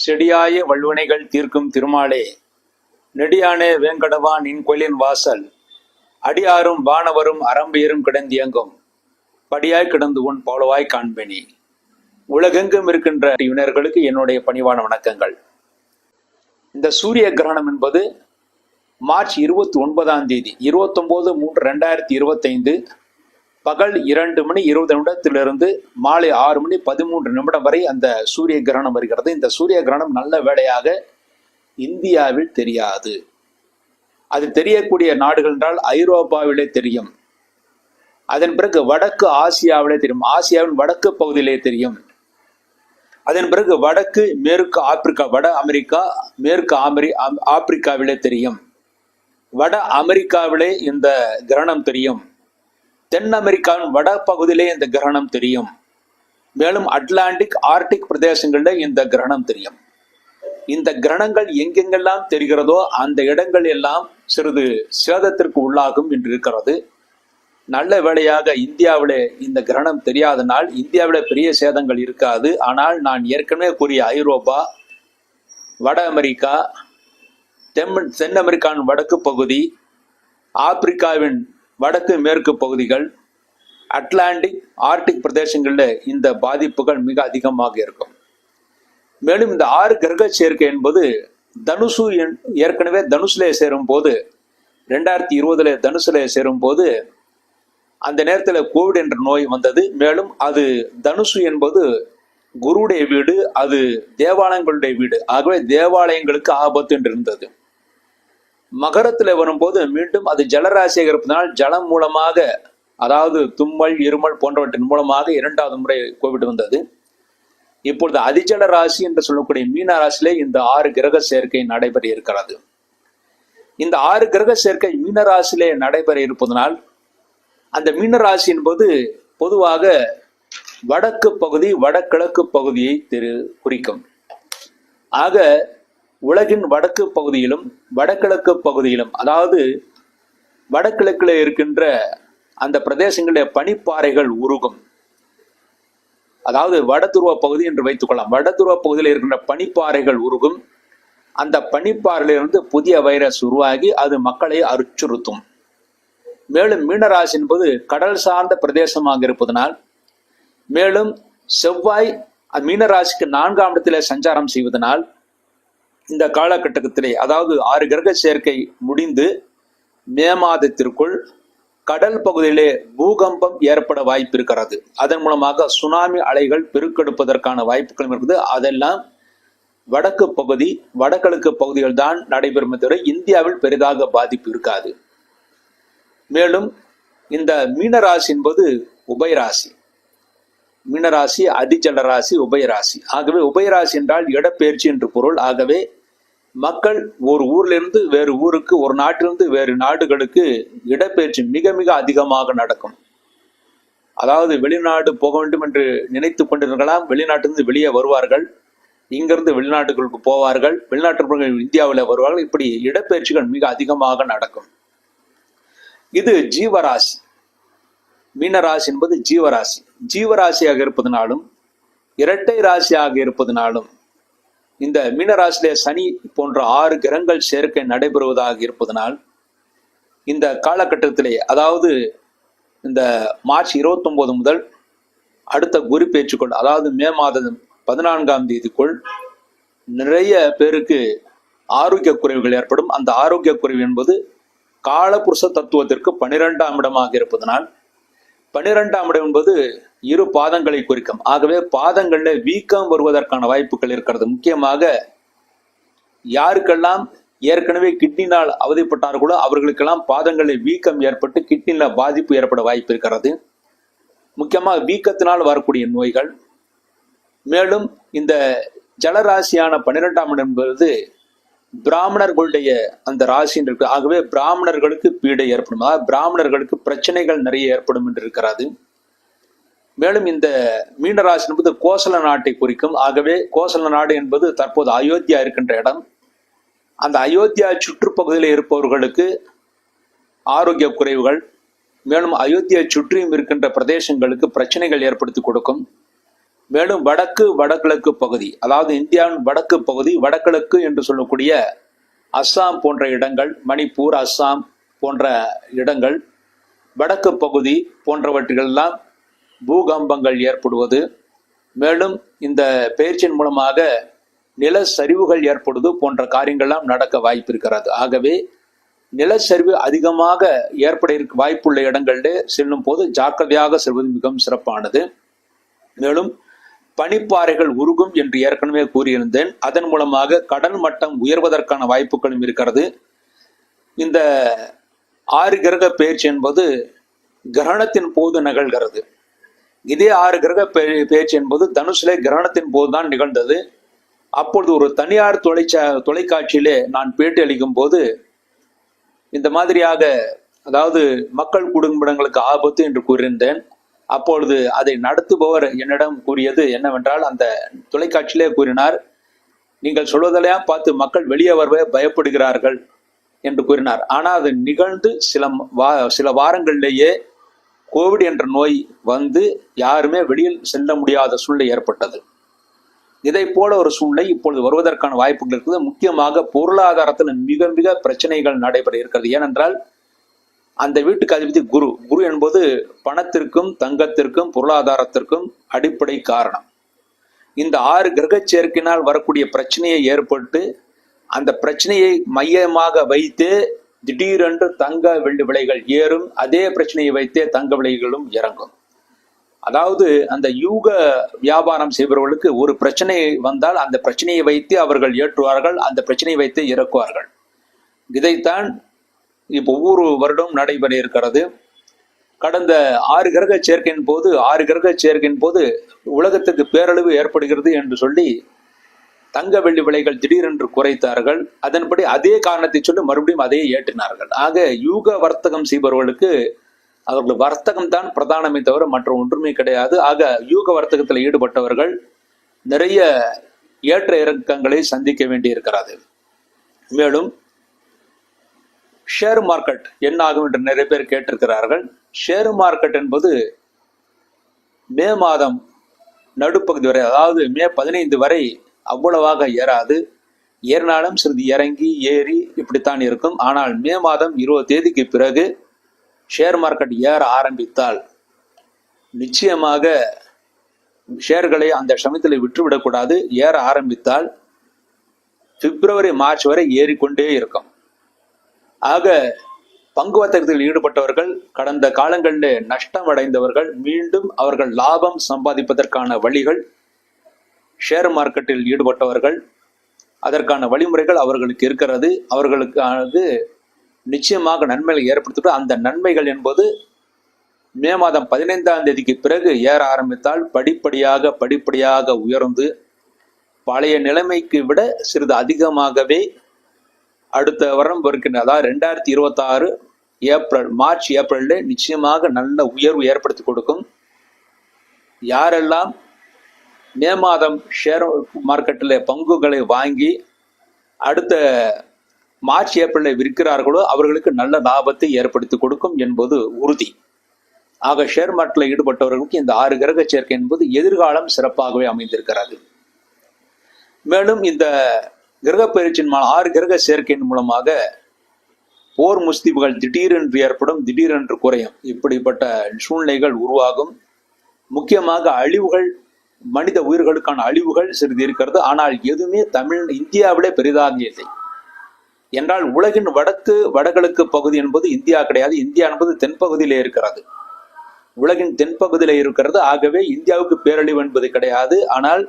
செடியாய வல்வினைகள் தீர்க்கும் திருமாலே, நெடியானே வேங்கடவா நின் கோயிலின் வாசல், அடியாரும் வானவரும் அரம்பியரும் கிடந்தியங்கும் படியாய் கிடந்து உன் பவளவாய் காண்பேனே. உலகெங்கும் இருக்கின்ற இவனர்களுக்கு என்னுடைய பணிவான வணக்கங்கள். இந்த சூரிய கிரகணம் என்பது மார்ச் 29 29/3/2025 பகல் 2:20 மாலை 6:13 வரை அந்த சூரிய கிரகணம் வருகிறது. இந்த சூரிய கிரகணம் நல்ல வேளையாக இந்தியாவில் தெரியாது. அது தெரியக்கூடிய நாடுகள் என்றால் ஐரோப்பாவிலே தெரியும். அதன் பிறகு வடக்கு ஆசியாவிலே தெரியும். ஆசியாவின் வடக்கு பகுதியிலே தெரியும். அதன் பிறகு வடக்கு மேற்கு ஆப்பிரிக்கா, வட அமெரிக்கா, மேற்கு ஆப்பிரிக்காவிலே தெரியும். வட அமெரிக்காவிலே இந்த கிரகணம் தெரியும். தென் அமெரிக்காவின் வட பகுதியிலே இந்த கிரகணம் தெரியும். மேலும் அட்லாண்டிக், ஆர்டிக் பிரதேசங்களில் இந்த கிரகணம் தெரியும். இந்த கிரகணங்கள் எங்கெங்கெல்லாம் தெரிகிறதோ அந்த இடங்கள் எல்லாம் சிறிது சேதத்திற்கு உள்ளாகும் என்று இருக்கிறது. நல்ல வேளையாக இந்தியாவிலே இந்த கிரகணம் தெரியாதனால் இந்தியாவில பெரிய சேதங்கள் இருக்காது. ஆனால் நான் ஏற்கனவே கூறிய ஐரோப்பா, வட அமெரிக்கா, தென் அமெரிக்காவின் வடக்கு பகுதி, ஆப்பிரிக்காவின் வடக்கு மேற்கு பகுதிகள், அட்லாண்டிக், ஆர்டிக் பிரதேசங்களில் இந்த பாதிப்புகள் மிக அதிகமாக இருக்கும். மேலும் இந்த 6 கிரக சேர்க்கை என்பது தனுசு, ஏற்கனவே தனுசுலே சேரும் போது 2020 தனுசுலே சேரும் போது அந்த நேரத்தில் கோவிட் என்ற நோய் வந்தது. மேலும் அது தனுசு என்பது குருவுடைய வீடு, அது தேவாலயங்களுடைய வீடு. ஆகவே தேவாலயங்களுக்கு ஆபத்து என்று இருந்தது. மகரத்தில் வரும்போது மீண்டும் அது ஜலராசியாக இருப்பதனால் ஜலம் மூலமாக, அதாவது தும்மல், இருமல் போன்றவற்றின் மூலமாக 2வது முறை கோவிட் வந்தது. இப்பொழுது அதிஜல ராசி என்று சொல்லக்கூடிய மீன ராசியிலே இந்த 6 கிரக சேர்க்கை நடைபெற இருக்கிறது. இந்த 6 கிரக சேர்க்கை மீன ராசியிலே நடைபெற இருப்பதனால் அந்த மீன ராசி என்பது பொதுவாக வடக்கு பகுதி, வடகிழக்கு பகுதியை குறிக்கும். ஆக உலகின் வடக்கு பகுதியிலும் வடகிழக்கு பகுதியிலும், அதாவது வடகிழக்கில் இருக்கின்ற அந்த பிரதேசங்களில் பனிப்பாறைகள் உருகும். அதாவது வடதுருவ பகுதி என்று வைத்துக் கொள்ளலாம். வடதுருவ பகுதியில் இருக்கின்ற பனிப்பாறைகள் உருகும். அந்த பனிப்பாறையிலிருந்து புதிய வைரஸ் உருவாகி அது மக்களை அச்சுறுத்தும். மேலும் மீனராசி என்பது கடல் சார்ந்த பிரதேசமாக இருப்பதனால், மேலும் செவ்வாய் மீனராசிக்கு 4ஆம் இடத்திலே சஞ்சாரம் செய்வதனால் இந்த காலகட்டத்திலே, அதாவது 6 கிரக சேர்க்கை முடிந்து மே மாதத்திற்குள் கடல் பகுதியிலே பூகம்பம் ஏற்பட வாய்ப்பு இருக்கிறது. அதன் மூலமாக சுனாமி அலைகள் பெருக்கெடுப்பதற்கான வாய்ப்புகளும் இருக்குது. அதெல்லாம் வடக்கு பகுதி, வடகிழக்கு பகுதிகள் தான் நடைபெறும். தவிர இந்தியாவில் பெரிதாக பாதிப்பு இருக்காது. மேலும் இந்த மீனராசி என்பது உபயராசி. மீனராசி அதிஜல ராசி, உபயராசி. ஆகவே உபயராசி என்றால் இடப்பெயர்ச்சி என்று பொருள். ஆகவே மக்கள் ஒரு ஊரிலிருந்து வேறு ஊருக்கு, ஒரு நாட்டிலிருந்து வேறு நாடுகளுக்கு இடப்பெயர்ச்சி மிக மிக அதிகமாக நடக்கும். அதாவது வெளிநாடு போக வேண்டும் என்று நினைத்து கொண்டிருக்கலாம், வெளிநாட்டிலிருந்து வெளியே வருவார்கள், இங்கிருந்து வெளிநாட்டுகளுக்கு போவார்கள், வெளிநாட்டு இந்தியாவில் வருவார்கள். இப்படி இடப்பெயர்ச்சிகள் மிக அதிகமாக நடக்கும். இது ஜீவராசி. மீனராசி என்பது ஜீவராசி. ஜீவராசியாக இருப்பதனாலும் இரட்டை ராசியாக இருப்பதனாலும் இந்த மீனராசியிலே சனி போன்ற 6 கிரகங்கள் சேர்க்கை நடைபெறுவதாக இருப்பதனால் இந்த காலகட்டத்திலே, அதாவது இந்த மார்ச் 29 முதல் அடுத்த குரு பேச்சுக்குள், அதாவது மே மாதம் 14ஆம் தேதிக்குள் நிறைய பேருக்கு ஆரோக்கிய குறைவுகள் ஏற்படும். அந்த ஆரோக்கிய குறைவு என்பது காலபுருஷ தத்துவத்திற்கு 12ஆம் இடமாக இருப்பதனால் 12ஆம் இடம் என்பது 2 பாதங்களை குறிக்கும். ஆகவே பாதங்களில் வீக்கம் வருவதற்கான வாய்ப்புகள் இருக்கிறது. முக்கியமாக யாருக்கெல்லாம் ஏற்கனவே கிட்னினால் அவதிப்பட்டார்களோ அவர்களுக்கெல்லாம் பாதங்களில் வீக்கம் ஏற்பட்டு கிட்னில பாதிப்பு ஏற்பட வாய்ப்பு இருக்கிறது. முக்கியமாக வீக்கத்தினால் வரக்கூடிய நோய்கள். மேலும் இந்த ஜலராசியான 12ஆம் இடம் என்பது பிராமணர்களுடைய அந்த ராசி இருக்கு. ஆகவே பிராமணர்களுக்கு பீடை ஏற்படும், பிராமணர்களுக்கு பிரச்சனைகள் நிறைய ஏற்படும் என்று இருக்கிறது. மேலும் இந்த மீனராசி என்பது கோசல நாட்டை குறிக்கும். ஆகவே கோசல நாடு என்பது தற்போது அயோத்தியா இருக்கின்ற இடம். அந்த அயோத்தியா சுற்றுப்பகுதியில் இருப்பவர்களுக்கு ஆரோக்கிய குறைவுகள், மேலும் அயோத்தியா சுற்றியும் இருக்கின்ற பிரதேசங்களுக்கு பிரச்சனைகள் ஏற்படுத்தி கொடுக்கும். மேலும் வடகிழக்கு பகுதி, அதாவது இந்தியாவின் வடக்கு பகுதி, வடகிழக்கு என்று சொல்லக்கூடிய அஸ்ஸாம் போன்ற இடங்கள், மணிப்பூர், அஸ்ஸாம் போன்ற இடங்கள், வடக்கு பகுதி போன்றவற்றிலெல்லாம் பூகம்பங்கள் ஏற்படுவது, மேலும் இந்த பெயர்ச்சியின் மூலமாக நிலச்சரிவுகள் ஏற்படுவது போன்ற காரியங்கள்லாம் நடக்க வாய்ப்பு இருக்கிறது. ஆகவே நிலச்சரிவு அதிகமாக ஏற்பட வாய்ப்புள்ள இடங்களிலே செல்லும் போது ஜாக்கிரதையாக செல்வது மிகவும் சிறப்பானது. மேலும் பனிப்பாறைகள் உருகும் என்று ஏற்கனவே கூறியிருந்தேன். அதன் மூலமாக கடல் மட்டம் உயர்வதற்கான வாய்ப்புகளும் இருக்கிறது. இந்த 6 கிரக பெயர்ச்சி என்பது கிரகணத்தின் போது நிகழ்கிறது. இதே 6 கிரக பெயர்ச்சி என்பது தனுசிலே கிரகணத்தின் போதுதான் நிகழ்ந்தது. அப்பொழுது ஒரு தனியார் தொலைக்காட்சியிலே நான் பேட்டி அளிக்கும் போது இந்த மாதிரியாக, அதாவது மக்கள் குடும்பங்களுக்கு ஆபத்து என்று கூறியிருந்தேன். அப்பொழுது அதை நடத்துபவர் என்னிடம் கூறியது என்னவென்றால், அந்த தொலைக்காட்சியிலே கூறினார், நீங்கள் சொல்வதெல்லாம் பார்த்து மக்கள் வெளியே வரவே பயப்படுகிறார்கள் என்று கூறினார். ஆனால் அது நிகழ்ந்து சில வாரங்களிலேயே கோவிட் என்ற நோய் வந்து யாருமே வெளியில் செல்ல முடியாத சூழ்நிலை ஏற்பட்டது. இதை போல ஒரு சூழ்நிலை இப்பொழுது வருவதற்கான வாய்ப்புகள் இருக்குது. முக்கியமாக பொருளாதாரத்தில் மிக மிக பிரச்சனைகள் நடைபெற இருக்கிறது. ஏனென்றால் அந்த வீட்டுக்கு அதிபதி குரு என்பது பணத்திற்கும் தங்கத்திற்கும் பொருளாதாரத்திற்கும் அடிப்படை காரணம். இந்த 6 கிரக சேர்க்கையினால் வரக்கூடிய பிரச்சனையை ஏற்பட்டு அந்த பிரச்சனையை மையமாக வைத்தே திடீரென்று தங்க வெள்ளி விலைகள் ஏறும். அதே பிரச்சனையை வைத்தே தங்க விலைகளும் இறங்கும். அதாவது அந்த யூக வியாபாரம் செய்பவர்களுக்கு ஒரு பிரச்சனை வந்தால் அந்த பிரச்சனையை வைத்து அவர்கள் ஏற்றுவார்கள், அந்த பிரச்சனையை வைத்து இறக்குவார்கள். இதைத்தான் இப்போ ஒவ்வொரு வருடம் நடைபெற இருக்கிறது. கடந்த 6 கிரக சேர்க்கையின் போது உலகத்துக்கு பேரழிவு ஏற்படுகிறது என்று சொல்லி தங்க வெள்ளி விலைகள் திடீரென்று குறைத்தார்கள். அதன்படி அதே காரணத்தை சொல்லி மறுபடியும் அதையே ஏற்றினார்கள். ஆக யூக வர்த்தகம் செய்பவர்களுக்கு அவர்கள் வர்த்தகம் தான் பிரதானமே தவிர மற்ற ஒன்றுமே கிடையாது. ஆக யூக வர்த்தகத்தில் ஈடுபட்டவர்கள் நிறைய ஏற்ற இறக்கங்களை சந்திக்க வேண்டி இருக்கிறது. மேலும் ஷேர் மார்க்கெட் என்ன ஆகும் என்று நிறைய பேர் கேட்டிருக்கிறார்கள். ஷேர் மார்க்கெட் என்பது மே மாதம் நடுப்பகுதி வரை, அதாவது மே 15 வரை அவ்வளவாக ஏறாது. ஏறினாலும் சிறிது இறங்கி ஏறி இப்படித்தான் இருக்கும். ஆனால் மே மாதம் 20 தேதிக்கு பிறகு ஷேர் மார்க்கெட் ஏற ஆரம்பித்தால் நிச்சயமாக ஷேர்களை அந்த சமயத்தில் விட்டுவிடக்கூடாது. ஏற ஆரம்பித்தால் பிப்ரவரி மார்ச் வரை ஏறிக்கொண்டே இருக்கும். ஆக பங்கு வர்த்தகத்தில் ஈடுபட்டவர்கள், கடந்த காலங்களில் நஷ்டம் அடைந்தவர்கள், மீண்டும் அவர்கள் லாபம் சம்பாதிப்பதற்கான வழிகள், ஷேர் மார்க்கெட்டில் ஈடுபட்டவர்கள் அதற்கான வழிமுறைகள் அவர்களுக்கு இருக்கிறது. அவர்களுக்கு நிச்சயமாக நன்மைகளை ஏற்படுத்திட்டு அந்த நன்மைகள் என்பது மே மாதம் 15ஆம் தேதிக்கு பிறகு ஏற ஆரம்பித்தால் படிப்படியாக உயர்ந்து பழைய நிலைமைக்கு விட சிறிது அதிகமாகவே அடுத்த வருடம் இருக்கின்ற, அதாவது 2026 மார்ச் ஏப்ரல்ல நிச்சயமாக நல்ல உயர்வு ஏற்படுத்தி கொடுக்கும். யாரெல்லாம் மே மாதம் ஷேர் மார்க்கெட்டில் பங்குகளை வாங்கி அடுத்த மார்ச் ஏப்ரலில் விற்கிறார்களோ அவர்களுக்கு நல்ல லாபத்தை ஏற்படுத்தி கொடுக்கும் என்பது உறுதி. ஆக ஷேர் மார்க்கெட்டில் ஈடுபட்டவர்களுக்கு இந்த 6 கிரக சேர்க்கை என்பது எதிர்காலம் சிறப்பாகவே அமைந்திருக்கிறது. மேலும் இந்த கிரக பயிற்சியின் 6 கிரக சேர்க்கையின் மூலமாக போர் முஸ்தீபுகள் திடீரென்று ஏற்படும், திடீரென்று குறையும். இப்படிப்பட்ட சூழ்நிலைகள் உருவாகும். முக்கியமாக அழிவுகள், மனித உயிர்களுக்கான அழிவுகள் சிறிது இருக்கிறது. ஆனால் எதுவுமே இந்தியாவிலே பெரிதாக இல்லை. என்றால் உலகின் வடகிழக்கு பகுதி என்பது இந்தியா கிடையாது. இந்தியா என்பது தென்பகுதியிலே இருக்கிறது, உலகின் தென்பகுதியிலே இருக்கிறது. ஆகவே இந்தியாவுக்கு பேரழிவு என்பது கிடையாது. ஆனால்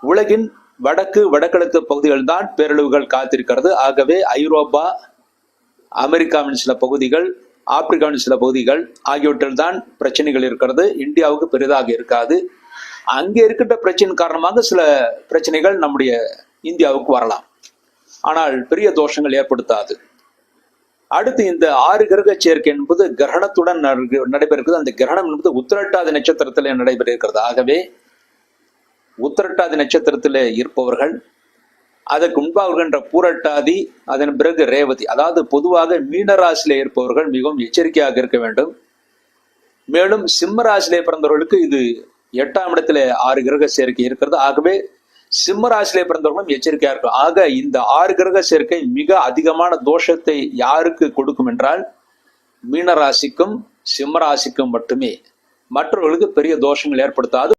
உலகின் வடகிழக்கு பகுதிகள் தான் பேரழிவுகள் காத்திருக்கிறது. ஆகவே ஐரோப்பா, அமெரிக்காவின் சில பகுதிகள், ஆப்பிரிக்காவின் சில பகுதிகள் ஆகியவற்றில் தான் பிரச்சனைகள் இருக்கிறது. இந்தியாவுக்கு பெரிதாக இருக்காது. அங்கே இருக்கின்ற பிரச்சனை காரணமாக சில பிரச்சனைகள் நம்முடைய இந்தியாவுக்கு வரலாம், ஆனால் பெரிய தோஷங்கள் ஏற்படுத்தாது. அடுத்து இந்த 6 கிரக சேர்க்கை என்பது கிரகணத்துடன் நடைபெறுகிறது. அந்த கிரகணம் என்பது உத்திரட்டாதி நட்சத்திரத்திலே நடைபெற இருக்கிறது. ஆகவே உத்திரட்டாதி நட்சத்திரத்திலே இருப்பவர்கள், அதற்கு முன்பாக வருகின்ற பூரட்டாதி, அதன் பிறகு ரேவதி, அதாவது பொதுவாக மீனராசியிலே இருப்பவர்கள் மிகவும் எச்சரிக்கையாக இருக்க வேண்டும். மேலும் சிம்ம ராசியிலே பிறந்தவர்களுக்கு இது 8ஆம் இடத்துல 6 கிரக சேர்க்கை இருக்கிறது. ஆகவே சிம்ம ராசியிலே பிறந்தவர்களும் எச்சரிக்கையா இருக்கும். ஆக இந்த 6 கிரக சேர்க்கை மிக அதிகமான தோஷத்தை யாருக்கு கொடுக்கும் என்றால் மீன ராசிக்கும் சிம்ம ராசிக்கும் மட்டுமே. மற்றவர்களுக்கு பெரிய தோஷங்கள் ஏற்படுத்தாது.